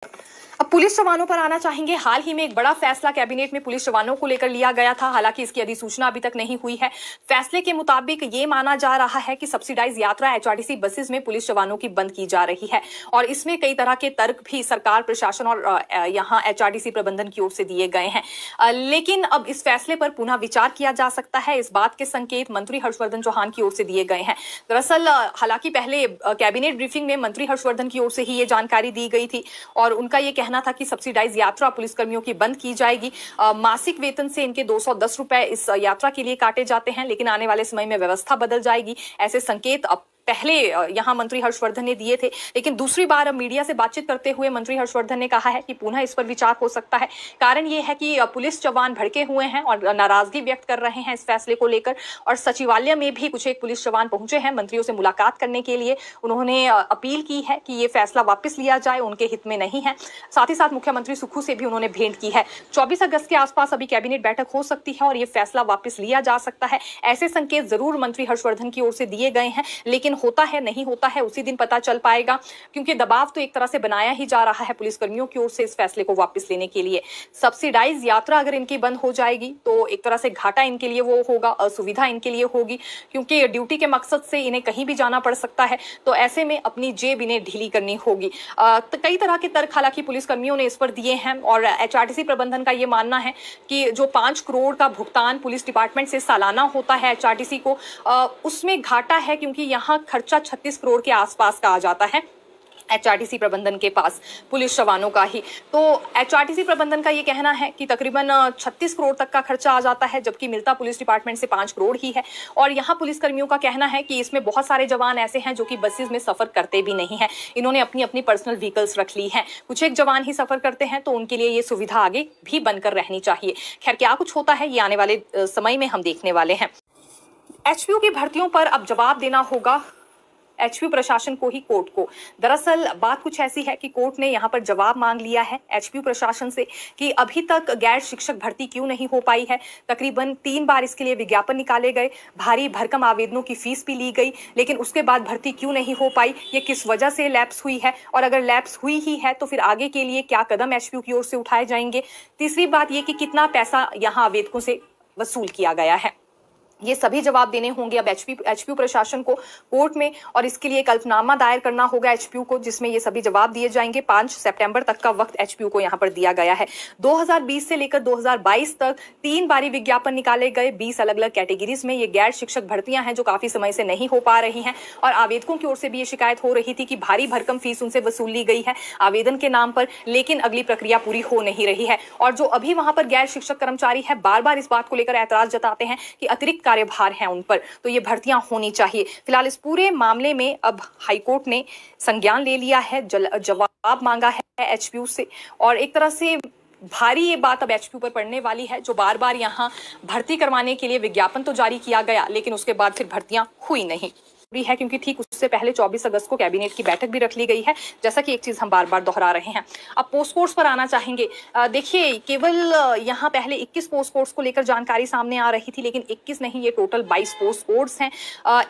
अब पुलिस जवानों पर आना चाहेंगे। हाल ही में एक बड़ा फैसला कैबिनेट में पुलिस जवानों को लेकर लिया गया था। हालांकि इसकी अधिसूचना अभी तक नहीं हुई है। फैसले के मुताबिक ये माना जा रहा है कि सब्सिडाइज यात्रा एचआरटीसी बसेस में पुलिस जवानों की बंद की जा रही है और इसमें कई तरह के तर्क भी सरकार, प्रशासन और यहाँ एचआरटीसी प्रबंधन की ओर से दिए गए हैं। लेकिन अब इस फैसले पर पुनः विचार किया जा सकता है। इस बात के संकेत मंत्री हर्षवर्धन चौहान की ओर से दिए गए हैं। दरअसल हालांकि पहले कैबिनेट ब्रीफिंग में मंत्री हर्षवर्धन की ओर से ही ये जानकारी दी गई थी और उनका ये कहना था कि सब्सिडाइज यात्रा पुलिसकर्मियों की बंद की जाएगी। मासिक वेतन से इनके 210 रुपए इस यात्रा के लिए काटे जाते हैं, लेकिन आने वाले समय में व्यवस्था बदल जाएगी। ऐसे संकेत अब पहले यहां मंत्री हर्षवर्धन ने दिए थे, लेकिन दूसरी बार अब मीडिया से बातचीत करते हुए मंत्री हर्षवर्धन ने कहा है कि पुनः इस पर विचार हो सकता है। कारण यह है कि पुलिस जवान भड़के हुए हैं और नाराजगी व्यक्त कर रहे हैं इस फैसले को लेकर और सचिवालय में भी कुछ एक पुलिस जवान पहुंचे हैं मंत्रियों से मुलाकात करने के लिए। उन्होंने अपील की है कि ये फैसला वापस लिया जाए, उनके हित में नहीं है। साथ ही साथ मुख्यमंत्री सुक्खू से भी उन्होंने भेंट की है। 24 अगस्त के आसपास अभी कैबिनेट बैठक हो सकती है और ये फैसला वापस लिया जा सकता है। ऐसे संकेत जरूर मंत्री हर्षवर्धन की ओर से दिए गए हैं, लेकिन होता है नहीं होता है उसी दिन पता चल पाएगा, क्योंकि दबाव तो एक तरह से बनाया ही जा रहा है पुलिसकर्मियों की ओर से इस फैसले को वापस लेने के लिए। सब्सिडाइज यात्रा अगर इनकी बंद हो जाएगी तो एक तरह से घाटा इनके लिए वो होगा, असुविधा इनके लिए होगी, क्योंकि ड्यूटी के मकसद से इन्हें कहीं भी जाना पड़ सकता है। तो ऐसे में अपनी जेब इन्हें ढीली करनी होगी। तो कई तरह के तर्क हालांकि पुलिसकर्मियों ने इस पर दिए हैं और एचआरटीसी प्रबंधन का ये मानना है कि जो 5 करोड़ का भुगतान पुलिस डिपार्टमेंट से सालाना होता है एचआरटीसी को, उसमें घाटा है, क्योंकि यहाँ खर्चा 36 करोड़ के आसपास का आ जाता है एचआरटीसी प्रबंधन के पास पुलिस जवानों का ही। तो एचआरटीसी प्रबंधन का ये कहना है कि तकरीबन 36 करोड़ तक का खर्चा आ जाता है, जबकि मिलता पुलिस डिपार्टमेंट से 5 करोड़ ही है। और यहाँ पुलिसकर्मियों का कहना है कि इसमें बहुत सारे जवान ऐसे हैं जो कि बसेस में सफर करते भी नहीं है, इन्होंने अपनी अपनी पर्सनल व्हीकल्स रख ली हैं। कुछ एक जवान ही सफर करते हैं, तो उनके लिए ये सुविधा आगे भी बनकर रहनी चाहिए। खैर, क्या कुछ होता है ये आने वाले समय में हम देखने वाले हैं। एचपीयू की भर्तियों पर अब जवाब देना होगा एचपीयू प्रशासन को ही, कोर्ट को। दरअसल बात कुछ ऐसी है कि कोर्ट ने यहाँ पर जवाब मांग लिया है एचपीयू प्रशासन से कि अभी तक गैर शिक्षक भर्ती क्यों नहीं हो पाई है। तकरीबन 3 बार इसके लिए विज्ञापन निकाले गए, भारी भरकम आवेदनों की फीस भी ली गई, लेकिन उसके बाद भर्ती क्यों नहीं हो पाई, ये किस वजह से लैप्स हुई है और अगर लैप्स हुई ही है तो फिर आगे के लिए क्या कदम एचपीयू की ओर से उठाए जाएंगे। तीसरी बात ये कि कितना पैसा यहाँ आवेदकों से वसूल किया गया है। ये सभी जवाब देने होंगे अब एचपीयू प्रशासन को कोर्ट में, और इसके लिए एक अल्पनामा दायर करना होगा एचपीयू को, जिसमें ये सभी जवाब दिए जाएंगे। 5 सितंबर तक का वक्त एचपीयू को यहाँ पर दिया गया है। 2020 से लेकर 2022 तक 3 बारी विज्ञापन निकाले गए 20 अलग अलग कैटेगरीज में। ये गैर शिक्षक भर्तियां हैं जो काफी समय से नहीं हो पा रही हैं और आवेदकों की ओर से भी ये शिकायत हो रही थी कि भारी भरकम फीस उनसे वसूल ली गई है आवेदन के नाम पर, लेकिन अगली प्रक्रिया पूरी हो नहीं रही है। और जो अभी वहां पर गैर शिक्षक कर्मचारी है बार बार इस बात को लेकर ऐतराज जताते हैं कि अतिरिक्त कार्यभार है उन पर, तो ये भर्तियां होनी चाहिए। फिलहाल इस पूरे मामले में अब हाईकोर्ट ने संज्ञान ले लिया है, जवाब मांगा है एचपीयू से, और एक तरह से भारी ये बात अब एचपीयू पर पड़ने वाली है, जो बार बार यहां भर्ती करवाने के लिए विज्ञापन तो जारी किया गया, लेकिन उसके बाद फिर भर्तियां हुई नहीं है, क्योंकि ठीक उससे पहले 24 अगस्त को कैबिनेट की बैठक भी रख ली गई है, जैसा कि एक चीज हम बार बार दोहरा रहे हैं। अब पोस्ट कोर्स पर आना चाहेंगे। देखिए, केवल यहाँ पहले 21 पोस्ट कोर्स को लेकर जानकारी सामने आ रही थी, लेकिन 21 नहीं, ये टोटल 22 पोस्ट कोर्स हैं।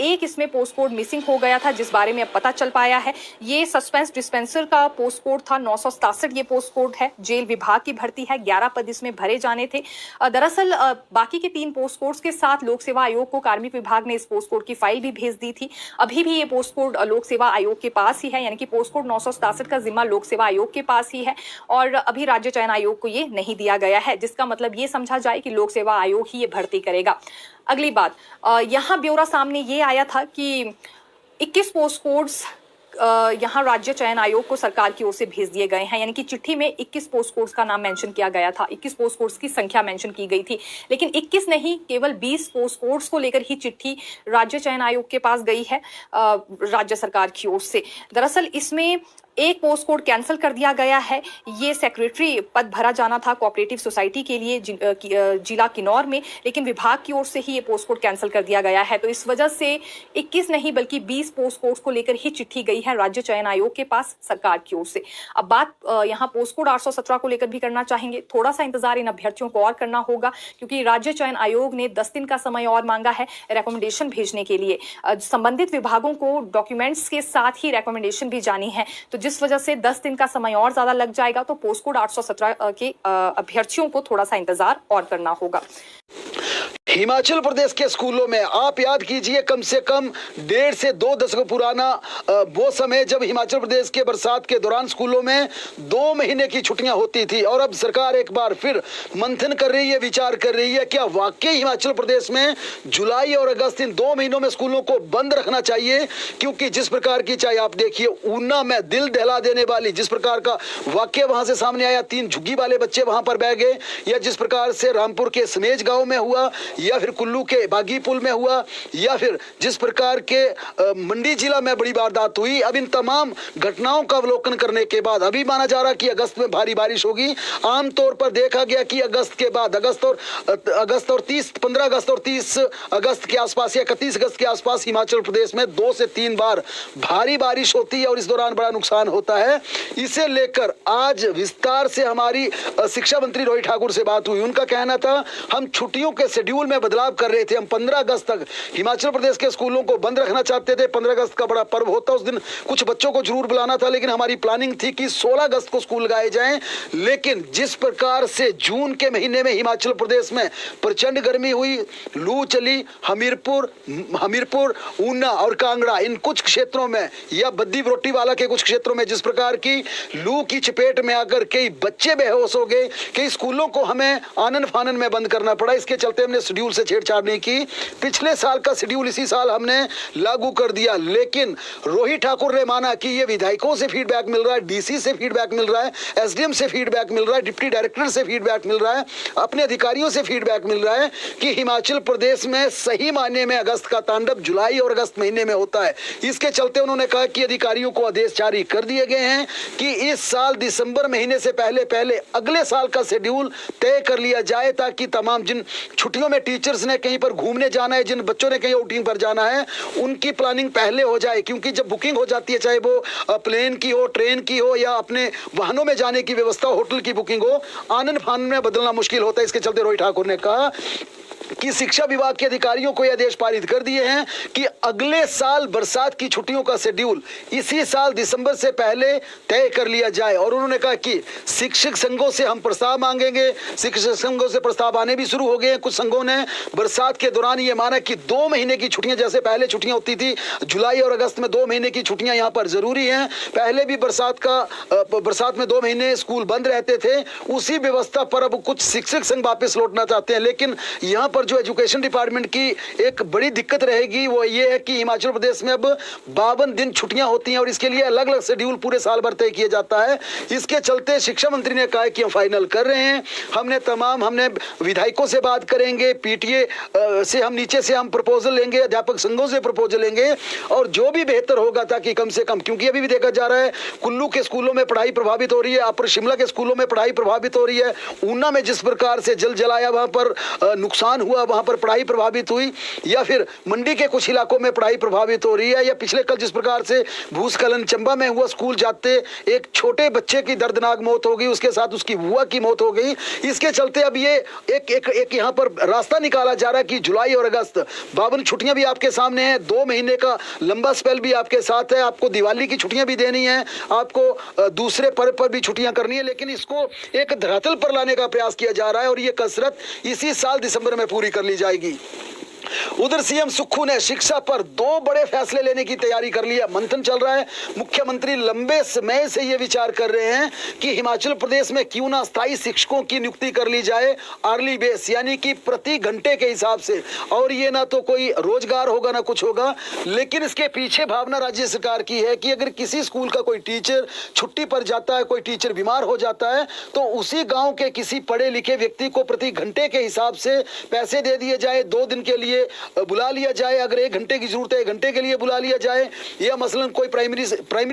एक इसमें पोस्ट कोड मिसिंग हो गया था, जिस बारे में अब पता चल पाया है। ये सस्पेंस डिस्पेंसर का पोस्ट कोड था, 967 ये पोस्ट कोड है। जेल विभाग की भर्ती है, 11 पद इसमें भरे जाने थे। दरअसल बाकी के 3 पोस्ट कोर्स के साथ लोक सेवा आयोग को कार्मिक विभाग ने इस पोस्ट कोड की फाइल भी भेज दी थी। अभी भी ये पोस्ट कोड लोक सेवा आयोग के पास ही है, यानी कि पोस्ट कोड 967 का जिम्मा लोक सेवा आयोग के पास ही है और अभी राज्य चयन आयोग को ये नहीं दिया गया है, जिसका मतलब ये समझा जाए कि लोक सेवा आयोग ही ये भर्ती करेगा। अगली बात, यहाँ ब्यौरा सामने ये आया था कि 21 पोस्ट कोड्स यहाँ राज्य चयन आयोग को सरकार की ओर से भेज दिए गए हैं, यानी कि चिट्ठी में 21 पोस्ट कोड्स का नाम मेंशन किया गया था, 21 पोस्ट कोड्स की संख्या मेंशन की गई थी, लेकिन 21 नहीं, केवल 20 पोस्ट कोड्स को लेकर ही चिट्ठी राज्य चयन आयोग के पास गई है राज्य सरकार की ओर से। दरअसल इसमें एक पोस्ट कोड कैंसिल कर दिया गया है। ये सेक्रेटरी पद भरा जाना था कोऑपरेटिव सोसाइटी के लिए जिला किन्नौर में, लेकिन विभाग की ओर से ही ये पोस्ट कोड कैंसिल कर दिया गया है। तो इस वजह से 21 नहीं बल्कि 20 पोस्ट कोड्स को लेकर ही चिट्ठी गई है राज्य चयन आयोग के पास सरकार की ओर से। अब बात यहाँ पोस्ट कोड 817 को लेकर भी करना चाहेंगे। थोड़ा सा इंतजार इन अभ्यर्थियों को और करना होगा, क्योंकि राज्य चयन आयोग ने 10 दिन का समय और मांगा है रिकमेंडेशन भेजने के लिए। संबंधित विभागों को डॉक्यूमेंट्स के साथ ही रिकमेंडेशन भी जानी है, तो जिस वजह से 10 दिन का समय और ज्यादा लग जाएगा। तो पोस्ट कोड 817 के अभ्यर्थियों को थोड़ा सा इंतजार और करना होगा। हिमाचल प्रदेश के स्कूलों में आप याद कीजिए, कम से कम 1.5 से 2 दशक पुराना वो समय जब हिमाचल प्रदेश के बरसात के दौरान स्कूलों में 2 महीने की छुट्टियां होती थी। और अब सरकार एक बार फिर मंथन कर रही है, विचार कर रही है, क्या वाकई हिमाचल प्रदेश में जुलाई और अगस्त इन 2 महीनों में स्कूलों को बंद रखना चाहिए। क्योंकि जिस प्रकार की, चाहे आप देखिए ऊना में दिल दहला देने वाली जिस प्रकार का वाक्य वहां से सामने आया, 3 झुग्गी वाले बच्चे वहां पर बह गए, या जिस प्रकार से रामपुर के समेज गांव में हुआ, या फिर कुल्लू के बागी पुल में हुआ, या फिर जिस प्रकार के मंडी जिला में बड़ी वारदात हुई। अब इन तमाम घटनाओं का अवलोकन करने के बाद अभी माना जा रहा कि अगस्त में भारी बारिश होगी। आमतौर पर देखा गया कि अगस्त के बाद, अगस्त और 15 अगस्त और 30 अगस्त के आसपास या 31 अगस्त के आसपास हिमाचल प्रदेश में 2 से 3 बार भारी बारिश होती है और इस दौरान बड़ा नुकसान होता है। इसे लेकर आज विस्तार से हमारी शिक्षा मंत्री रोहित ठाकुर से बात हुई। उनका कहना था, हम छुट्टियों के शेड्यूल में बदलाव कर रहे थे। हम 15 अगस्त तक हिमाचल प्रदेश के स्कूलों को बंद रखना चाहते थे। 15 अगस्त का बड़ा पर्व होता, उस दिन कुछ बच्चों को जरूर बुलाना था, लेकिन हमारी प्लानिंग थी कि 16 अगस्त को स्कूल लगाए जाएं। लेकिन जिस प्रकार से जून के महीने में हिमाचल प्रदेश में प्रचंड गर्मी हुई, लू चली, हमीरपुर, ऊना और कांगड़ा इन कुछ क्षेत्रों में, या बद्दी बरोटीवाला के कुछ क्षेत्रों में जिस प्रकार की लू की चपेट में आकर कई बच्चे बेहोश हो गए, कई स्कूलों को हमें आनन फानन में बंद करना पड़ा। इसके चलते हमने शेड्यूल से छेड़छाड़ नहीं की। पिछले साल का शेड्यूल इसी साल हमने लागू कर दिया। लेकिन रोहित ठाकुर ने माना कि ये विधायकों से फीडबैक मिल रहा है, डीसी से फीडबैक मिल रहा है, एसडीएम से फीडबैक मिल रहा है, डिप्टी डायरेक्टर से फीडबैक मिल रहा है, अपने अधिकारियों से फीडबैक मिल रहा है कि हिमाचल प्रदेश में सही मायने में अगस्त का तांडव जुलाई और अगस्त महीने में होता है। इसके चलते उन्होंने कहा कि अधिकारियों को आदेश जारी कर दिए गए हैं कि इस साल दिसंबर महीने से पहले अगले साल का शेड्यूल तय कर लिया जाए, ताकि तमाम जिन छुट्टियों में टीचर्स ने कहीं पर घूमने जाना है, जिन बच्चों ने कहीं आउटिंग पर जाना है, उनकी प्लानिंग पहले हो जाए। क्योंकि जब बुकिंग हो जाती है, चाहे वो प्लेन की हो, ट्रेन की हो, या अपने वाहनों में जाने की व्यवस्था, होटल की बुकिंग हो, आनन फानन में बदलना मुश्किल होता है। इसके चलते रोहित ठाकुर ने कहा कि शिक्षा विभाग के अधिकारियों को यह आदेश पारित कर दिए हैं कि अगले साल बरसात की छुट्टियों का शेड्यूल इसी साल दिसंबर से पहले तय कर लिया जाए। और उन्होंने कहा कि शिक्षक संघों से हम प्रस्ताव मांगेंगे। शिक्षक संघों से प्रस्ताव आने भी शुरू हो गए हैं। कुछ संघों ने बरसात के दौरान ये माना कि 2 महीने की छुट्टियां, जैसे पहले छुट्टियां होती थी जुलाई और अगस्त में, 2 महीने की छुट्टियां यहाँ पर जरूरी हैं। पहले भी बरसात में 2 महीने स्कूल बंद रहते थे, उसी व्यवस्था पर अब कुछ शिक्षक संघ वापस लौटना चाहते हैं। लेकिन यहाँ पर जो एजुकेशन डिपार्टमेंट की एक बड़ी दिक्कत रहेगी वो ये है कि हिमाचल प्रदेश में अब 52 दिन छुट्टियां होती हैं और इसके लिए अलग अलग शेड्यूल पूरे साल भर तय किया जाता है। इसके चलते शिक्षा मंत्री ने कहा कि हम फाइनल कर रहे हैं। हमने विधायकों से बात करेंगे, पीटीए से हम नीचे से हम प्रपोजल लेंगे, अध्यापक संघों से प्रपोजल लेंगे, और जो भी बेहतर होगा, ताकि कम से कम, क्योंकि अभी भी देखा जा रहा है कुल्लू के स्कूलों में पढ़ाई प्रभावित हो रही है, अपर शिमला के स्कूलों में पढ़ाई प्रभावित हो रही है, ऊना में जिस प्रकार से जल जलाया वहां पर नुकसान हुआ, वहां पर पढ़ाई प्रभावित हुई, या फिर मंडी के कुछ इलाकों में पढ़ाई प्रभावित हो रही है, या पिछले कल जिस प्रकार से भूस्खलन चंबा में हुआ, स्कूल जाते एक छोटे बच्चे की दर्दनाक मौत हो गई, उसके साथ उसकी बुआ की मौत हो गई। इसके चलते अब ये एक यहाँ पर रास्ता निकाला जा रहा है कि जुलाई और अगस्त 52 छुट्टियां भी आपके सामने हैं, 2 महीने का लंबा स्पेल भी आपके साथ है, आपको दिवाली की छुट्टियां भी देनी है, आपको दूसरे पर्व पर भी छुट्टियां करनी है, लेकिन इसको एक धरातल पर लाने का प्रयास किया जा रहा है और ये कसरत इसी साल दिसंबर में पूरी कर ली जाएगी। उधर सीएम सुक्खू ने शिक्षा पर 2 बड़े फैसले लेने की तैयारी कर ली है। मंथन चल रहा है। मुख्यमंत्री लंबे समय से ये विचार कर रहे हैं कि हिमाचल प्रदेश में क्यों ना स्थायी शिक्षकों की नियुक्ति कर ली जाए, अर्ली बेस, यानी कि प्रति घंटे के हिसाब से। और ये ना तो कोई रोजगार होगा ना कुछ होगा, लेकिन इसके पीछे भावना राज्य सरकार की है कि अगर किसी स्कूल का कोई टीचर छुट्टी पर जाता है, कोई टीचर बीमार हो जाता है, तो उसी गाँव के किसी पढ़े लिखे व्यक्ति को प्रति घंटे के हिसाब से पैसे दे दिए जाए, 2 दिन के लिए बुला लिया जाए। अगर 1 घंटे की जरूरत है, 1 घंटे के लिए बुला लिया जाए। या मसलन कोई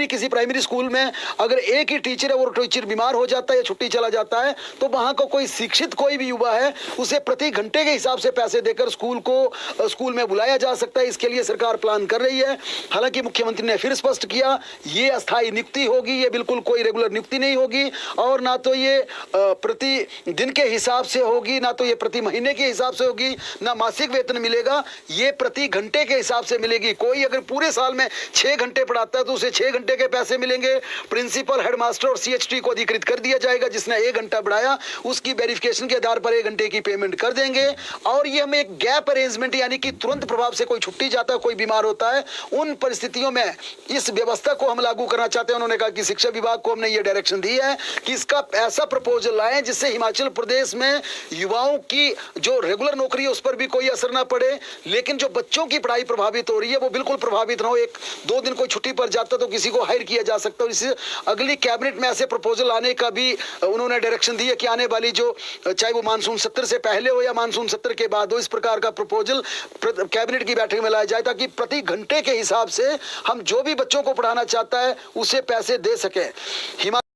किसी प्राइमरी स्कूल में अगर एक ही टीचर है, वो टीचर बीमार हो जाता है या छुट्टी चला जाता है, तो वहां का कोई शिक्षित कोई भी युवा है, उसे प्रति घंटे के हिसाब से पैसे देकर स्कूल में बुलाया जा सकता है। इसके लिए सरकार प्लान कर रही है। हालांकि मुख्यमंत्री ने फिर स्पष्ट किया, ये अस्थायी नियुक्ति होगी, ये बिल्कुल कोई रेगुलर नियुक्ति नहीं होगी, और ना तो ये प्रति दिन के हिसाब से होगी, ना तो ये प्रति महीने के हिसाब से होगी, ना मासिक वेतन मिलेगा, ये प्रति घंटे के हिसाब से मिलेगी। कोई अगर पूरे साल में 6 घंटे पढ़ाता है तो उसे 6 घंटे के पैसे मिलेंगे। प्रिंसिपल, हेडमास्टर और CHT को अधिकृत कर दिया जाएगा। जिसने 1 घंटा पढ़ाया उसकी वेरिफिकेशन के आधार पर 1 घंटे की पेमेंट कर देंगे। और ये हम एक गैप अरेंजमेंट, यानी कि तुरंत प्रभाव से कोई छुट्टी जाता है, कोई बीमार होता है, उन परिस्थितियों में इस व्यवस्था को हम लागू करना चाहते हैं। उन्होंने कहा कि शिक्षा विभाग को हमने ये डायरेक्शन दी है कि इसका ऐसा प्रपोजल लाएं जिससे हिमाचल प्रदेश में युवाओं की जो रेगुलर नौकरी है उस पर भी कोई असर ना पड़े, लेकिन जो बच्चों की पढ़ाई प्रभावित हो रही है वो बिल्कुल प्रभावित ना हो। 1-2 दिन कोई छुट्टी पर जाता तो किसी को हायर किया जा सकता है। इसे अगली कैबिनेट में ऐसे प्रपोजल आने का भी उन्होंने डायरेक्शन दी है कि आने वाली जो, चाहे वो मानसून सत्र से पहले हो या मानसून सत्र के बाद हो, इस प्रकार का प्रपोजल कैबिनेट की बैठक में लाया जाए ताकि प्रति घंटे के हिसाब से हम जो भी बच्चों को पढ़ाना चाहता है उसे पैसे दे सके।